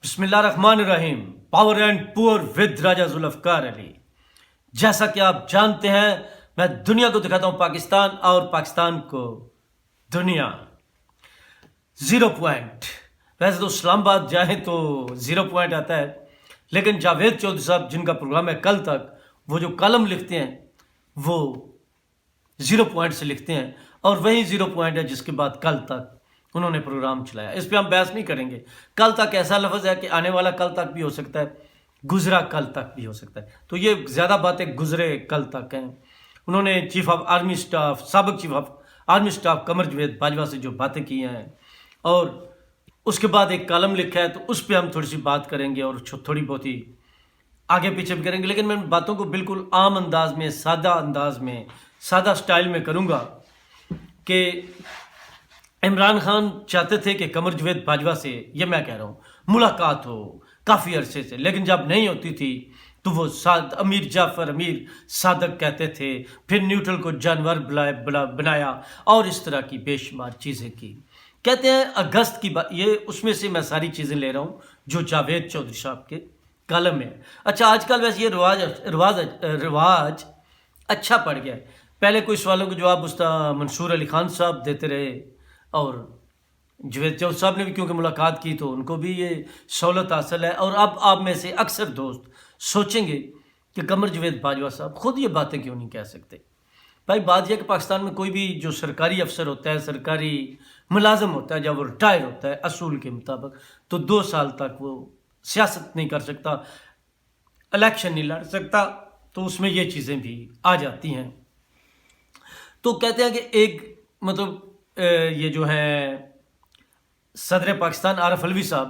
بسم اللہ الرحمن الرحیم. پاور اینڈ پور ود راجہ ذوالفقار علی. جیسا کہ آپ جانتے ہیں میں دنیا کو دکھاتا ہوں پاکستان اور پاکستان کو دنیا. 0 پوائنٹ. ویسے تو اسلام آباد جائیں تو 0 پوائنٹ آتا ہے، لیکن جاوید چودھری صاحب جن کا پروگرام ہے کل تک، وہ جو کالم لکھتے ہیں وہ 0 پوائنٹ سے لکھتے ہیں، اور وہی 0 پوائنٹ ہے جس کے بعد کل تک انہوں نے پروگرام چلایا. اس پہ ہم بحث نہیں کریں گے. کل تک ایسا لفظ ہے کہ آنے والا کل تک بھی ہو سکتا ہے، گزرا کل تک بھی ہو سکتا ہے. تو یہ زیادہ باتیں گزرے کل تک ہیں. انہوں نے چیف آف آرمی اسٹاف، سابق chief of army staff Qamar Javed Bajwa سے جو باتیں کی ہیں، اور اس کے بعد ایک کالم لکھا ہے، تو اس پہ ہم تھوڑی سی بات کریں گے اور تھوڑی بہت ہی آگے پیچھے بھی کریں گے. لیکن میں باتوں کو بالکل عام انداز میں، سادہ انداز میں، سادہ سٹائل میں کروں گا کہ عمران خان چاہتے تھے کہ قمر جاوید باجوہ سے، یہ میں کہہ رہا ہوں، ملاقات ہو کافی عرصے سے، لیکن جب نہیں ہوتی تھی تو وہ امیر جعفر، امیر صادق کہتے تھے، پھر نیوٹرل کو جانور بنایا اور اس طرح کی بے شمار چیزیں کی. کہتے ہیں اگست کی بات، یہ اس میں سے میں ساری چیزیں لے رہا ہوں جو جاوید چودھری صاحب کے کالم میں. اچھا، آج کل ویسے یہ رواج اچھا پڑ گیا ہے. پہلے کوئی سوالوں کا جواب استاد منصور علی خان صاحب دیتے رہے، اور جاوید چودھری صاحب نے بھی کیونکہ ملاقات کی تو ان کو بھی یہ سہولت حاصل ہے. اور اب آپ میں سے اکثر دوست سوچیں گے کہ قمر جاوید باجوہ صاحب خود یہ باتیں کیوں نہیں کہہ سکتے. بھائی بات یہ کہ پاکستان میں کوئی بھی جو سرکاری افسر ہوتا ہے، سرکاری ملازم ہوتا ہے، جب وہ ریٹائر ہوتا ہے اصول کے مطابق، تو 2 سال تک وہ سیاست نہیں کر سکتا، الیکشن نہیں لڑ سکتا. تو اس میں یہ چیزیں بھی آ جاتی ہیں. تو کہتے ہیں کہ ایک مطلب یہ جو ہے صدر پاکستان عارف علوی صاحب،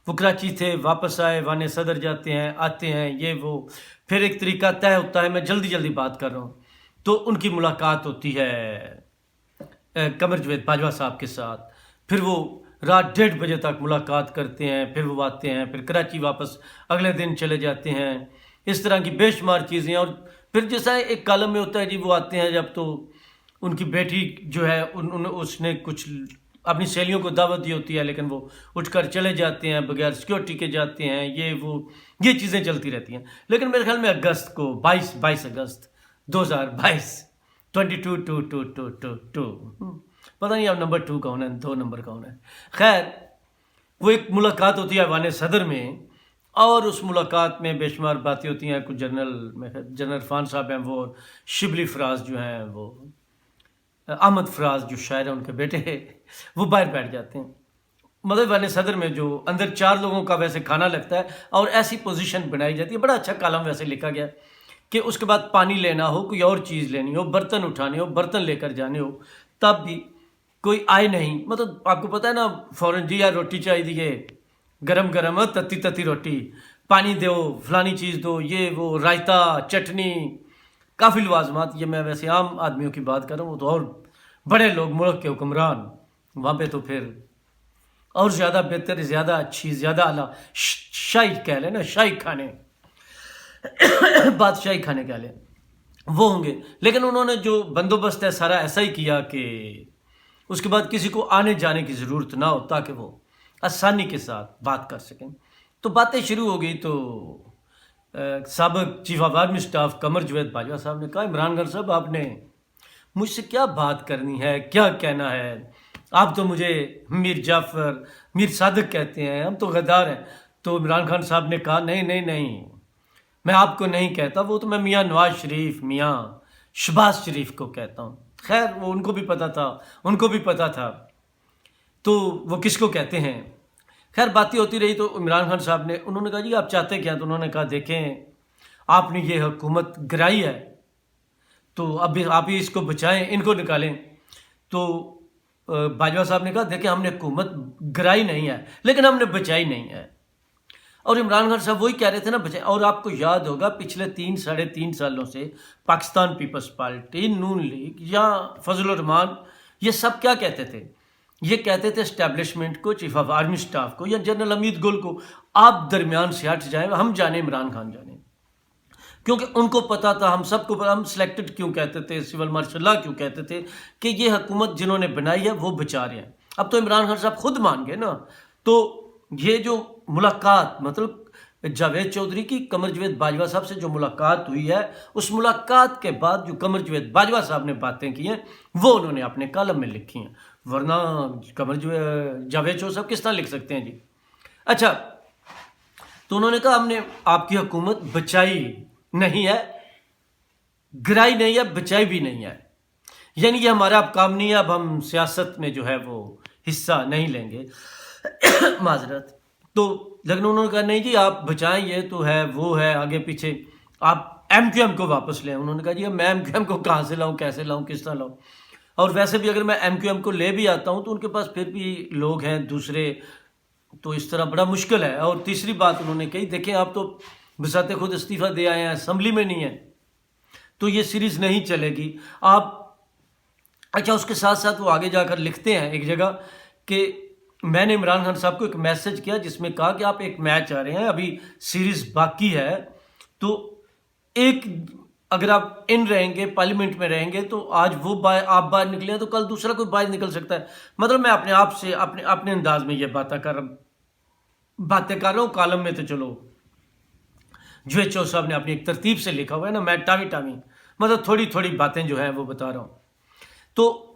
وہ کراچی تھے، واپس آئے، وانے صدر جاتے ہیں، آتے ہیں، یہ وہ، پھر ایک طریقہ طے ہوتا ہے. میں جلدی بات کر رہا ہوں. تو ان کی ملاقات ہوتی ہے قمر جاوید باجوہ صاحب کے ساتھ. پھر وہ رات 1:30 بجے تک ملاقات کرتے ہیں، پھر وہ آتے ہیں، پھر کراچی واپس اگلے دن چلے جاتے ہیں. اس طرح کی بے شمار چیزیں. اور پھر جیسا ایک کالم میں ہوتا ہے جی، وہ آتے ہیں جب تو ان کی بیٹی جو ہے اس نے کچھ اپنی سہیلیوں کو دعوت دی ہوتی ہے، لیکن وہ اٹھ کر چلے جاتے ہیں، بغیر سیکورٹی کے جاتے ہیں، یہ چیزیں چلتی رہتی ہیں. لیکن میرے خیال میں اگست کو 22 اگست 2022 22 پتہ نہیں اب نمبر 2 کون ہے، 2 نمبر کون ہے. خیر، وہ ایک ملاقات ہوتی ہے ایوان صدر میں، اور اس ملاقات میں بے شمار باتیں ہوتی ہیں. کچھ جنرل عرفان صاحب ہیں، وہ شبلی فراز جو ہیں، وہ احمد فراز جو شاعر ہیں ان کے بیٹے، وہ باہر بیٹھ جاتے ہیں. مطلب ایوان صدر میں جو اندر 4 لوگوں کا ویسے کھانا لگتا ہے، اور ایسی پوزیشن بنائی جاتی ہے. بڑا اچھا کالم ویسے لکھا گیا کہ اس کے بعد پانی لینا ہو، کوئی اور چیز لینی ہو، برتن اٹھانے ہو، برتن لے کر جانے ہو، تب بھی کوئی آئے نہیں. مطلب آپ کو پتہ ہے نا، فوراً جی یار روٹی چاہیے دیے، گرم گرم تتی روٹی، پانی دو، فلانی چیز دو، یہ وہ، رائتا، چٹنی، کافی لوازمات. یہ میں ویسے عام آدمیوں کی بات کر رہا ہوں. وہ تو اور بڑے لوگ، ملک کے حکمران، وہاں پہ تو پھر اور زیادہ بہتر، زیادہ اچھی، زیادہ اعلیٰ شاہی کہہ لیں نا، شاہی کھانے، بادشاہی کھانے کہہ لیں، وہ ہوں گے. لیکن انہوں نے جو بندوبست ہے سارا ایسا ہی کیا کہ اس کے بعد کسی کو آنے جانے کی ضرورت نہ ہو، تاکہ وہ آسانی کے ساتھ بات کر سکیں. تو باتیں شروع ہو گئی. تو سابق chief of army staff Qamar Javed Bajwa صاحب نے کہا، عمران خان صاحب آپ نے مجھ سے کیا بات کرنی ہے، کیا کہنا ہے؟ آپ تو مجھے میر جعفر، میر صادق کہتے ہیں، ہم تو غدار ہیں. تو عمران خان صاحب نے کہا، نہیں، میں آپ کو نہیں کہتا، وہ تو میں میاں نواز شریف، میاں شہباز شریف کو کہتا ہوں. خیر، وہ ان کو بھی پتہ تھا تو وہ کس کو کہتے ہیں. خیر، باتیں ہوتی رہی. تو عمران خان صاحب نے، انہوں نے کہا جی آپ چاہتے کیا؟ تو انہوں نے کہا دیکھیں، آپ نے یہ حکومت گرائی ہے، تو اب آپ ہی اس کو بچائیں، ان کو نکالیں. تو باجوہ صاحب نے کہا دیکھیں، ہم نے حکومت گرائی نہیں ہے، لیکن ہم نے بچائی نہیں ہے. اور عمران خان صاحب وہی کہہ رہے تھے نا، بچائیں. اور آپ کو یاد ہوگا پچھلے 3-3.5 سالوں سے پاکستان پیپلز پارٹی، نون لیگ یا فضل الرحمان، یہ سب کیا کہتے تھے؟ یہ کہتے تھے اسٹیبلشمنٹ کو، چیف آف آرمی اسٹاف کو یا جنرل حمید گل کو، آپ درمیان سے ہٹ جائیں، ہم جانے، عمران خان جانے. کیونکہ ان کو پتا تھا، ہم سب کو پتا، ہم سلیکٹڈ کیوں کہتے تھے، سول مارشل لا کیوں کہتے تھے، کہ یہ حکومت جنہوں نے بنائی ہے وہ بچا رہے ہیں. اب تو عمران خان صاحب خود مان گئے نا. تو یہ جو ملاقات مطلب جاوید چودھری کی قمر جاوید باجوہ صاحب سے جو ملاقات ہوئی ہے، اس ملاقات کے بعد جو قمر جاوید باجوہ صاحب نے باتیں کی ہیں وہ انہوں نے اپنے کالم میں لکھی ہیں، ورنہ جاوید چودھری صاحب کس طرح لکھ سکتے ہیں جی؟ اچھا، تو انہوں نے کہا ہم نے آپ کی حکومت بچائی نہیں ہے، گرائی نہیں ہے، بچائی بھی نہیں ہے، یعنی یہ ہمارا اب کام نہیں ہے، اب ہم سیاست میں جو ہے وہ حصہ نہیں لیں گے معذرت۔ تو لیکن انہوں نے کہا نہیں جی آپ بچائیں، یہ تو ہے وہ ہے آگے پیچھے، آپ ایم کیو ایم کو واپس لیں۔ انہوں نے کہا جی میں ایم کیو ایم کو کہاں سے لاؤں، کیسے لاؤں، کس طرح لاؤں، اور ویسے بھی اگر میں ایم کیو ایم کو لے بھی آتا ہوں تو ان کے پاس پھر بھی لوگ ہیں دوسرے، تو اس طرح بڑا مشکل ہے۔ اور تیسری بات انہوں نے کہی دیکھیں آپ تو بذات خود استعفیٰ دے آئے ہیں، اسمبلی میں نہیں ہیں، تو یہ سیریز نہیں چلے گی آپ۔ اچھا، اس کے ساتھ ساتھ وہ آگے جا کر لکھتے ہیں ایک جگہ کہ میں نے عمران خان صاحب کو ایک میسج کیا جس میں کہا کہ آپ ایک میچ آ رہے ہیں، ابھی سیریز باقی ہے، تو ایک اگر آپ ان رہیں گے پارلیمنٹ میں رہیں گے تو آج وہ آپ باہر نکلے ہیں تو کل دوسرا کوئی باہر نکل سکتا ہے۔ مطلب میں اپنے آپ سے اپنے انداز میں یہ باتیں کر رہا ہوں، کالم میں تو چلو جاوید چودھری صاحب نے اپنی ایک ترتیب سے لکھا ہوا ہے نا، میں ٹامی مطلب تھوڑی تھوڑی باتیں جو ہیں وہ بتا رہا ہوں۔ تو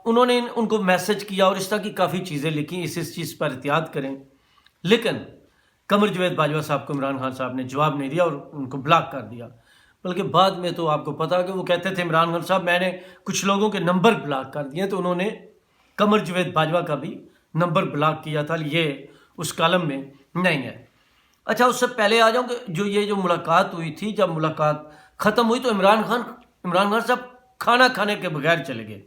انہوں نے ان کو میسج کیا اور اس طرح کی کافی چیزیں لکھی، اس چیز پر احتیاط کریں، لیکن قمر جاوید باجوہ صاحب کو عمران خان صاحب نے جواب نہیں دیا اور ان کو بلاک کر دیا۔ بلکہ بعد میں تو آپ کو پتا کہ وہ کہتے تھے عمران خان صاحب میں نے کچھ لوگوں کے نمبر بلاک کر دیے، تو انہوں نے قمر جاوید باجوہ کا بھی نمبر بلاک کیا تھا، یہ اس کالم میں نہیں ہے۔ اچھا، اس سے پہلے آ جاؤں کہ یہ جو ملاقات ہوئی تھی، جب ملاقات ختم ہوئی تو عمران خان صاحب کھانا کھانے کے بغیر چلے گئے۔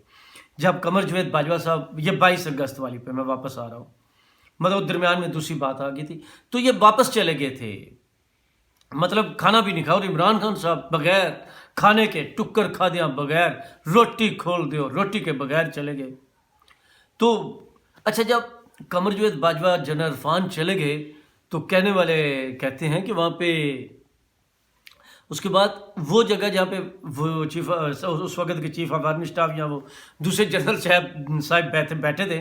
جب قمر جاوید باجوہ صاحب، یہ 22 اگست والی پہ میں واپس آ رہا ہوں، مطلب درمیان میں دوسری بات آ گئی تھی، تو یہ واپس چلے گئے تھے، مطلب کھانا بھی نہیں کھا، اور عمران خان صاحب بغیر کھانے کے ٹکر کھا دیا، بغیر روٹی کھول دیو روٹی کے بغیر چلے گئے۔ تو اچھا، جب قمر جاوید باجوہ جنرل عرفان چلے گئے تو کہنے والے کہتے ہیں کہ وہاں پہ اس کے بعد وہ جگہ جہاں پہ وہ اس وقت کے چیف آف آرمی اسٹاف یا وہ دوسرے جنرل صاحب بیٹھے تھے،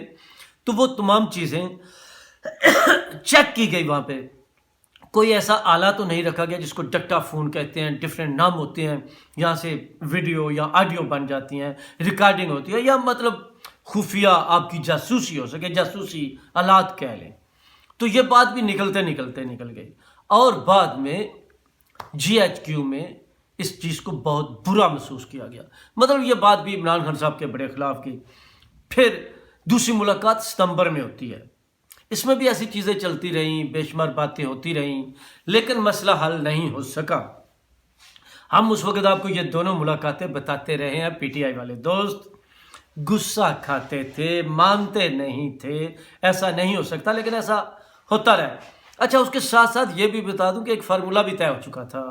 تو وہ تمام چیزیں چیک کی گئی۔ وہاں پہ کوئی ایسا آلہ تو نہیں رکھا گیا جس کو ڈکٹا فون کہتے ہیں، ڈفرینٹ نام ہوتے ہیں، یہاں سے ویڈیو یا آڈیو بن جاتی ہیں، ریکارڈنگ ہوتی ہے، یا مطلب خفیہ آپ کی جاسوسی ہو سکے، جاسوسی آلات کہہ لیں۔ تو یہ بات بھی نکل گئی، اور بعد میں جی ایچ کیو میں اس چیز کو بہت برا محسوس کیا گیا، مطلب یہ بات بھی عمران خان صاحب کے بڑے خلاف کی۔ پھر دوسری ملاقات ستمبر میں ہوتی ہے، اس میں بھی ایسی چیزیں چلتی رہیں، بے شمار باتیں ہوتی رہیں، لیکن مسئلہ حل نہیں ہو سکا۔ ہم اس وقت آپ کو یہ دونوں ملاقاتیں بتاتے رہے ہیں، پی ٹی آئی والے دوست غصہ کھاتے تھے، مانتے نہیں تھے، ایسا نہیں ہو سکتا، لیکن ایسا ہوتا رہا۔ اچھا، اس کے ساتھ ساتھ یہ بھی بتا دوں کہ ایک فارمولہ بھی طے ہو چکا تھا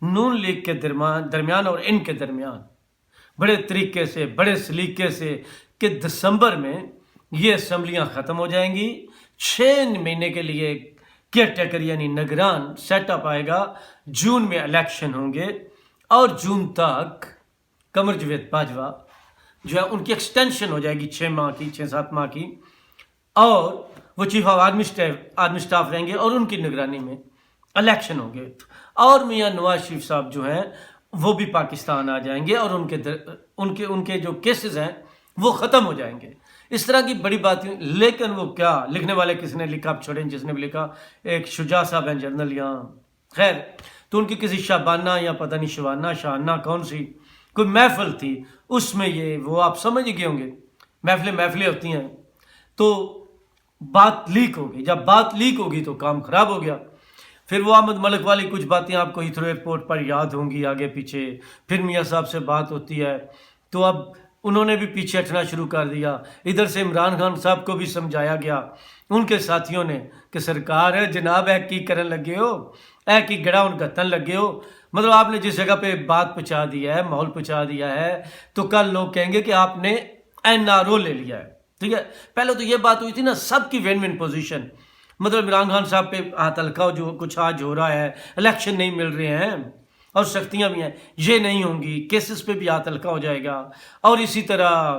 نون لیگ کے درمیان اور ان کے درمیان، بڑے طریقے سے، بڑے سلیقے سے، کہ دسمبر میں یہ اسمبلیاں ختم ہو جائیں گی، 6 مہینے کے لیے کیئر ٹیکر یعنی نگران سیٹ اپ آئے گا، جون میں الیکشن ہوں گے، اور جون تک قمر جاوید باجوہ جو ہے ان کی ایکسٹینشن ہو جائے گی 6-7 ماہ کی، اور وہ چیف آف آرمی اسٹاف رہیں گے، اور ان کی نگرانی میں الیکشن ہوں گے، اور میاں نواز شریف صاحب جو ہیں وہ بھی پاکستان آ جائیں گے، اور ان کے جو کیسز ہیں وہ ختم ہو جائیں گے۔ اس طرح کی بڑی باتیں، لیکن وہ کیا لکھنے والے کس نے لکھا، آپ چھوڑیں، جس نے بھی لکھا ایک شجاع صاحب ہیں جرنل یہاں، خیر، تو ان کی کسی شابانہ یا پتہ نہیں شہانہ کون سی کوئی محفل تھی، اس میں یہ وہ آپ سمجھ گئے ہوں گے، محفلیں ہوتی ہیں، تو بات لیک ہوگی، جب بات لیک ہوگی تو کام خراب ہو گیا۔ پھر وہ احمد ملک والی کچھ باتیں آپ کو ہیتھرو ایئرپورٹ پر یاد ہوں گی آگے پیچھے، پھر میاں صاحب سے بات ہوتی ہے، تو اب انہوں نے بھی پیچھے ہٹنا شروع کر دیا، ادھر سے عمران خان صاحب کو بھی سمجھایا گیا، ان کے ساتھیوں نے، کہ سرکار ہے جناب ہے کی کرن لگے ہو، اے کی گڑا ان گتن لگے ہو، مطلب آپ نے جس جگہ پہ بات پہنچا دیا ہے، ماحول پہنچا دیا ہے، تو کل لوگ کہیں گے کہ آپ نے این آر او لے لیا ہے، ٹھیک ہے۔ پہلے تو یہ بات ہوئی تھی نا، سب کی وین پوزیشن، مطلب عمران خان صاحب پہ ہاتھ ہلکا جو کچھ آج ہو رہا ہے، الیکشن نہیں مل رہے ہیں اور سختیاں بھی ہیں، یہ نہیں ہوں گی، کیسز پہ بھی ہاتھ ہلکا ہو جائے گا، اور اسی طرح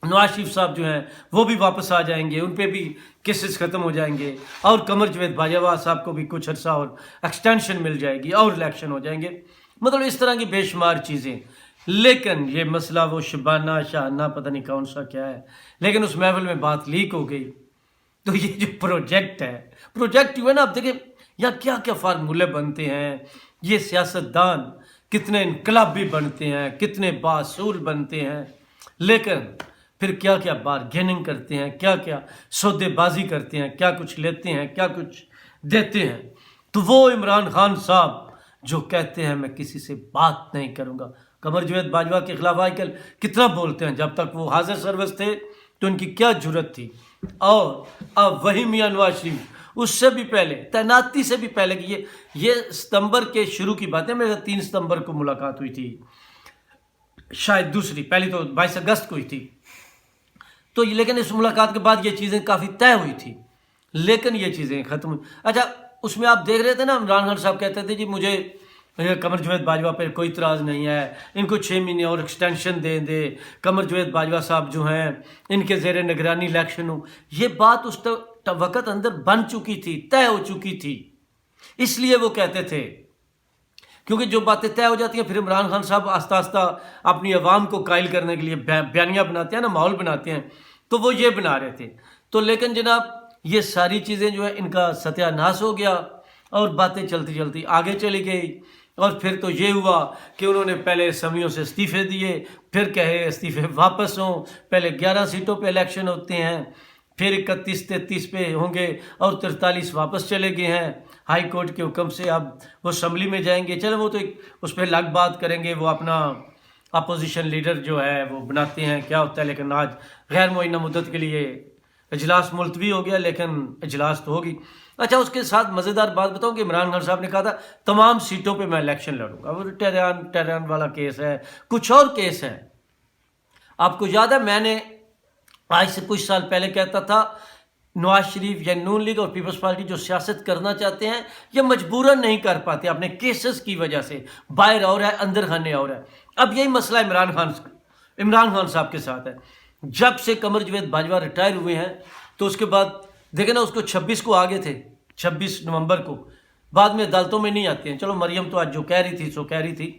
نواز شریف صاحب جو ہیں وہ بھی واپس آ جائیں گے، ان پہ بھی کیسز ختم ہو جائیں گے، اور قمر جاوید باجوہ صاحب کو بھی کچھ عرصہ اور ایکسٹینشن مل جائے گی اور الیکشن ہو جائیں گے، مطلب اس طرح کی بے شمار چیزیں۔ لیکن یہ مسئلہ وہ شبانہ شاہانہ پتہ نہیں کون سا کیا ہے، لیکن اس محفل میں بات لیک ہو گئی۔ تو یہ جو پروجیکٹ جو ہے نا، اب دیکھیں یہاں کیا کیا فارمولے بنتے ہیں، یہ سیاستدان کتنے انقلابی بنتے ہیں، کتنے باصول بنتے ہیں، لیکن پھر کیا کیا بارگیننگ کرتے ہیں، کیا کیا سودے بازی کرتے ہیں، کیا کچھ لیتے ہیں، کیا کچھ دیتے ہیں۔ تو وہ عمران خان صاحب جو کہتے ہیں میں کسی سے بات نہیں کروں گا، قمر جاوید باجوہ کے خلاف آج کل کتنا بولتے ہیں، جب تک وہ حاضر سروس تھے تو ان کی کیا جرت تھی، اور اب وہی میاں نواز شریف اس سے بھی پہلے، تعیناتی سے بھی پہلے، کہ یہ ستمبر کے شروع کی بات ہے، میرے 3 ستمبر کو ملاقات ہوئی تھی، شاید دوسری، پہلی تو 22 اگست کو ہی تھی، تو لیکن اس ملاقات کے بعد یہ چیزیں کافی طے ہوئی تھی، لیکن یہ چیزیں ختم ہوئی۔ اچھا، اس میں آپ دیکھ رہے تھے نا، عمران خان صاحب کہتے تھے جی مجھے قمر جاوید باجوہ پہ کوئی اعتراض نہیں ہے، ان کو 6 مہینے اور ایکسٹینشن دے دے، قمر جاوید باجوہ صاحب جو ہیں ان کے زیر نگرانی الیکشن ہو۔ یہ بات اس وقت اندر بن چکی تھی، طے ہو چکی تھی، اس لیے وہ کہتے تھے، کیونکہ جو باتیں طے ہو جاتی ہیں پھر عمران خان صاحب آہستہ آہستہ اپنی عوام کو قائل کرنے کے لیے بیانیہ بناتے ہیں نا، ماحول بناتے ہیں، تو وہ یہ بنا رہے تھے۔ تو لیکن جناب یہ ساری چیزیں جو ہے ان کا ستیہ ناش ہو گیا، اور باتیں چلتی چلتی آگے چلی گئی، اور پھر تو یہ ہوا کہ انہوں نے پہلے اسمبلیوں سے استعفے دیے، پھر کہے استعفے واپس ہوں، پہلے 11 سیٹوں پہ الیکشن ہوتے ہیں، پھر 31 33 پہ ہوں گے، اور 43 واپس چلے گئے ہیں ہائی کورٹ کے حکم سے، اب وہ اسمبلی میں جائیں گے۔ چلو وہ تو اس پہ الگ بات کریں گے، وہ اپنا اپوزیشن لیڈر جو ہے وہ بناتے ہیں کیا ہوتا ہے، لیکن آج غیر معینہ مدت کے لیے اجلاس ملتوی ہو گیا، لیکن اجلاس تو ہوگی۔ اچھا، اس کے ساتھ مزیدار بات بتاؤں کہ عمران خان صاحب نے کہا تھا تمام سیٹوں پہ میں الیکشن لڑوں گا، وہ ٹیران والا کیس ہے، کچھ اور کیس ہے۔ آپ کو یاد ہے میں نے آج سے کچھ سال پہلے کہتا تھا نواز شریف یا نون لیگ اور پیپلز پارٹی جو سیاست کرنا چاہتے ہیں یہ مجبوراً نہیں کر پاتے اپنے کیسز کی وجہ سے، باہر اور ہے اندر خانے اور ہے۔ اب یہی مسئلہ عمران خان صاحب کے ساتھ ہے۔ جب سے قمر جاوید باجوہ ریٹائر ہوئے ہیں تو اس کے بعد دیکھیں نا، اس کو 26 کو آگے تھے، 26 نومبر کو، بعد میں عدالتوں میں نہیں آتے ہیں۔ چلو مریم تو آج جو کہہ رہی تھی سو کہہ رہی تھی،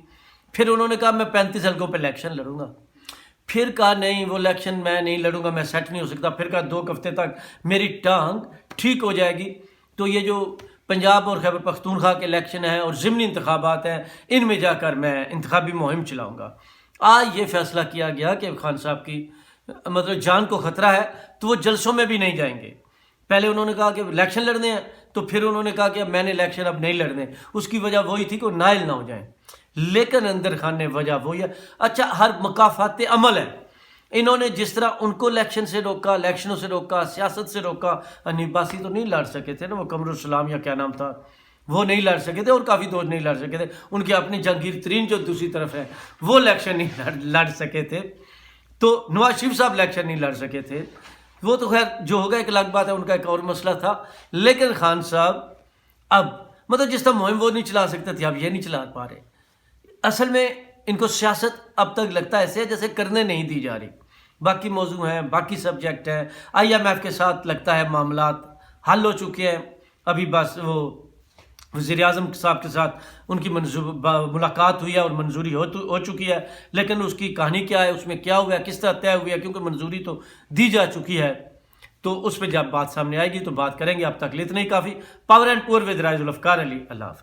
پھر انہوں نے کہا میں 35 حلقوں پہ الیکشن لڑوں گا، پھر کہا نہیں وہ الیکشن میں نہیں لڑوں گا، میں سیٹ نہیں ہو سکتا، پھر کہا 2 ہفتے تک میری ٹانگ ٹھیک ہو جائے گی تو یہ جو پنجاب اور خیبر پختونخوا کے الیکشن ہیں اور ضمنی انتخابات ہیں ان میں جا کر میں انتخابی مہم چلاؤں گا۔ آج یہ فیصلہ کیا گیا کہ خان صاحب کی مطلب جان کو خطرہ ہے تو وہ جلسوں میں بھی نہیں جائیں گے۔ پہلے انہوں نے کہا کہ الیکشن لڑنے ہیں، تو پھر انہوں نے کہا کہ میں نے الیکشن اب نہیں لڑنے، اس کی وجہ وہی تھی کہ وہ نائل نہ ہو جائیں، لیکن اندر خانے وجہ وہی ہے۔ اچھا، ہر مقافات عمل ہے، انہوں نے جس طرح ان کو الیکشن سے روکا، الیکشنوں سے روکا، سیاست سے روکا، حنیف باسی تو نہیں لڑ سکے تھے نا، وہ قمر السلام یا کیا نام تھا، وہ نہیں لڑ سکے تھے، اور کافی دوست نہیں لڑ سکے تھے، ان کے اپنے جہانگیر ترین جو دوسری طرف ہے وہ الیکشن نہیں لڑ سکے تھے، تو نواز شریف صاحب الیکشن نہیں لڑ سکے تھے، وہ تو خیر جو ہوگا ایک الگ بات ہے، ان کا ایک اور مسئلہ تھا۔ لیکن خان صاحب اب مطلب جس طرح مہم وہ نہیں چلا سکتے تھے اب یہ نہیں چلا پا رہے۔ اصل میں ان کو سیاست اب تک لگتا ہے ایسے جیسے کرنے نہیں دی جا رہی، باقی موضوع ہیں، باقی سبجیکٹ ہیں، IMF کے ساتھ لگتا ہے معاملات حل ہو چکے ہیں، ابھی بس وہ وزیر اعظم صاحب کے ساتھ ان کی ملاقات ہوئی ہے اور منظوری ہو چکی ہے، لیکن اس کی کہانی کیا ہے، اس میں کیا ہوا ہے، کس طرح طے ہوئی ہے، کیونکہ منظوری تو دی جا چکی ہے، تو اس پہ جب بات سامنے آئے گی تو بات کریں گے۔ اب تک اتنا ہی کافی۔ پاور اینڈ پور ود رائے ذوالفقار علی، اللہ حافظ۔